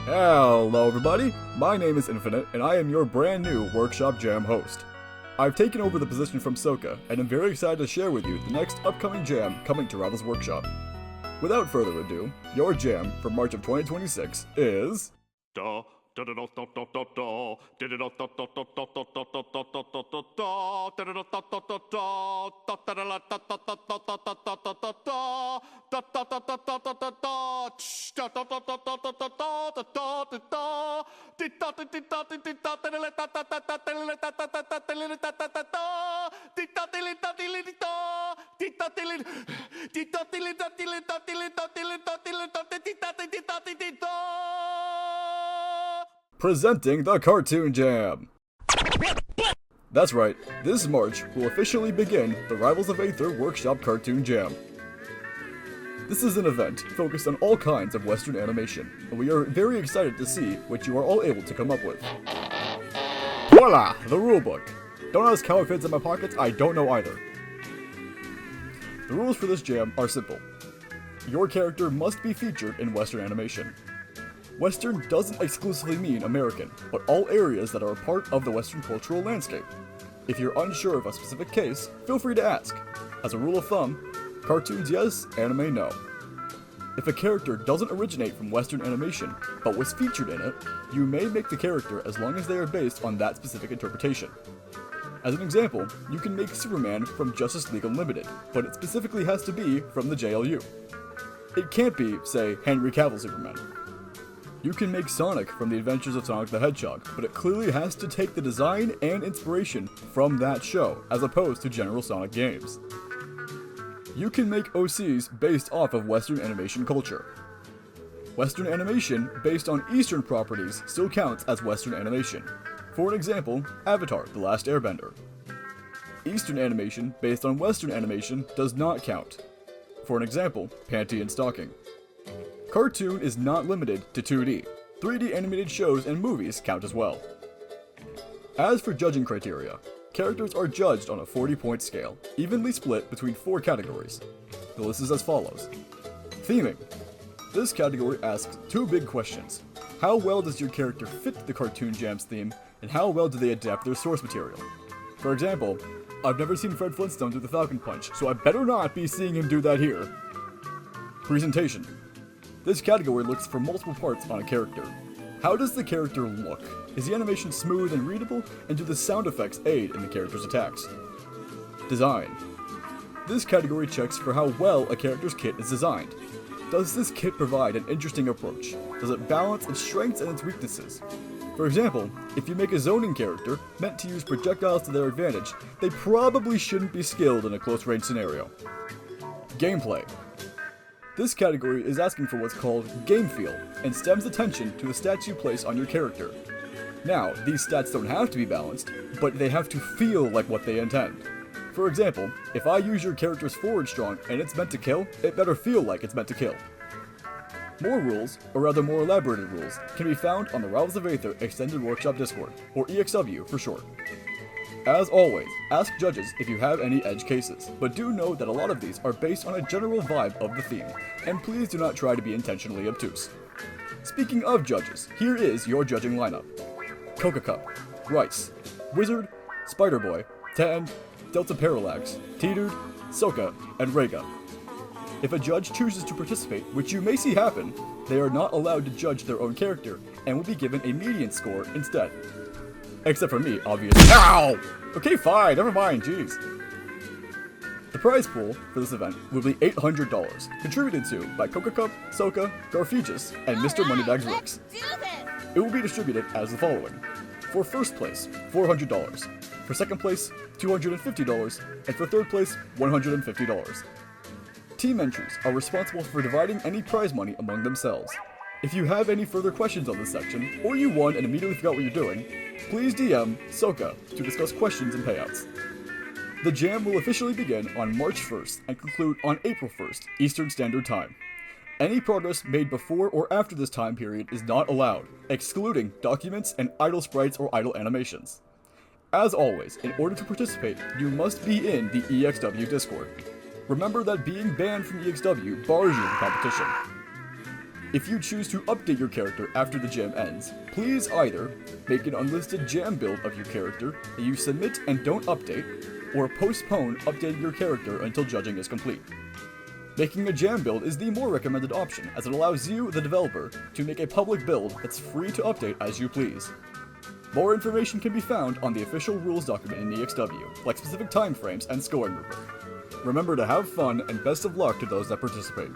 Hello everybody, my name is Infinite, and I am your brand new Workshop Jam host. I've taken over the position from Soka, and am very excited to share with you the next upcoming jam coming to Rivals Workshop. Without further ado, your jam for March of 2026 is... Presenting the Cartoon Jam! That's right, this March will officially begin the Rivals of Aether Workshop Cartoon Jam. This is an event focused on all kinds of Western animation, and we are very excited to see what you are all able to come up with. Voila! The rulebook! Don't ask how it fits in my pockets, I don't know either. The rules for this jam are simple. Your character must be featured in Western animation. Western doesn't exclusively mean American, but all areas that are a part of the Western cultural landscape. If you're unsure of a specific case, feel free to ask. As a rule of thumb, cartoons yes, anime no. If a character doesn't originate from Western animation, but was featured in it, you may make the character as long as they are based on that specific interpretation. As an example, you can make Superman from Justice League Unlimited, but it specifically has to be from the JLU. It can't be, say, Henry Cavill Superman. You can make Sonic from the Adventures of Sonic the Hedgehog, but it clearly has to take the design and inspiration from that show, as opposed to general Sonic games. You can make OCs based off of Western animation culture. Western animation based on Eastern properties still counts as Western animation. For an example, Avatar: The Last Airbender. Eastern animation based on Western animation does not count. For an example, Panty and Stocking. Cartoon is not limited to 2D. 3D animated shows and movies count as well. As for judging criteria, characters are judged on a 40-point scale, evenly split between 4 categories. The list is as follows. Theming. This category asks 2 big questions. How well does your character fit the Cartoon Jam's theme, and how well do they adapt their source material? For example, I've never seen Fred Flintstone do the Falcon Punch, so I better not be seeing him do that here. Presentation. This category looks for multiple parts on a character. How does the character look? Is the animation smooth and readable, and do the sound effects aid in the character's attacks? Design. This category checks for how well a character's kit is designed. Does this kit provide an interesting approach? Does it balance its strengths and its weaknesses? For example, if you make a zoning character meant to use projectiles to their advantage, they probably shouldn't be skilled in a close-range scenario. Gameplay. This category is asking for what's called game feel, and stems attention to the stats you place on your character. Now, these stats don't have to be balanced, but they have to feel like what they intend. For example, if I use your character's forward strong and it's meant to kill, it better feel like it's meant to kill. More rules, or rather more elaborated rules, can be found on the Rivals of Aether Extended Workshop Discord, or EXW for short. As always, ask judges if you have any edge cases, but do know that a lot of these are based on a general vibe of the theme, and please do not try to be intentionally obtuse. Speaking of judges, here is your judging lineup. Coca Cup, Rice, Wizard, Spider-Boy, Tan, Delta Parallax, T-Dude, Soka, and Rega. If a judge chooses to participate, which you may see happen, they are not allowed to judge their own character, and will be given a median score instead. Except for me, obviously. Ow! Okay, fine, never mind, jeez. The prize pool for this event will be $800, contributed to by Coca Cup, Soka, Garfegus, and Mr. Moneybags Ricks. It will be distributed as the following. For first place, $400. For second place, $250, and for third place, $150. Team entries are responsible for dividing any prize money among themselves. If you have any further questions on this section, or you won and immediately forgot what you're doing, please DM Soka to discuss questions and payouts. The jam will officially begin on March 1st and conclude on April 1st, Eastern Standard Time. Any progress made before or after this time period is not allowed, excluding documents and idle sprites or idle animations. As always, in order to participate, you must be in the EXW Discord. Remember that being banned from EXW bars you from competition. If you choose to update your character after the jam ends, please either make an unlisted jam build of your character that you submit and don't update, or postpone updating your character until judging is complete. Making a jam build is the more recommended option, as it allows you, the developer, to make a public build that's free to update as you please. More information can be found on the official rules document in EXW, like specific timeframes and scoring rubric. Remember to have fun, and best of luck to those that participate.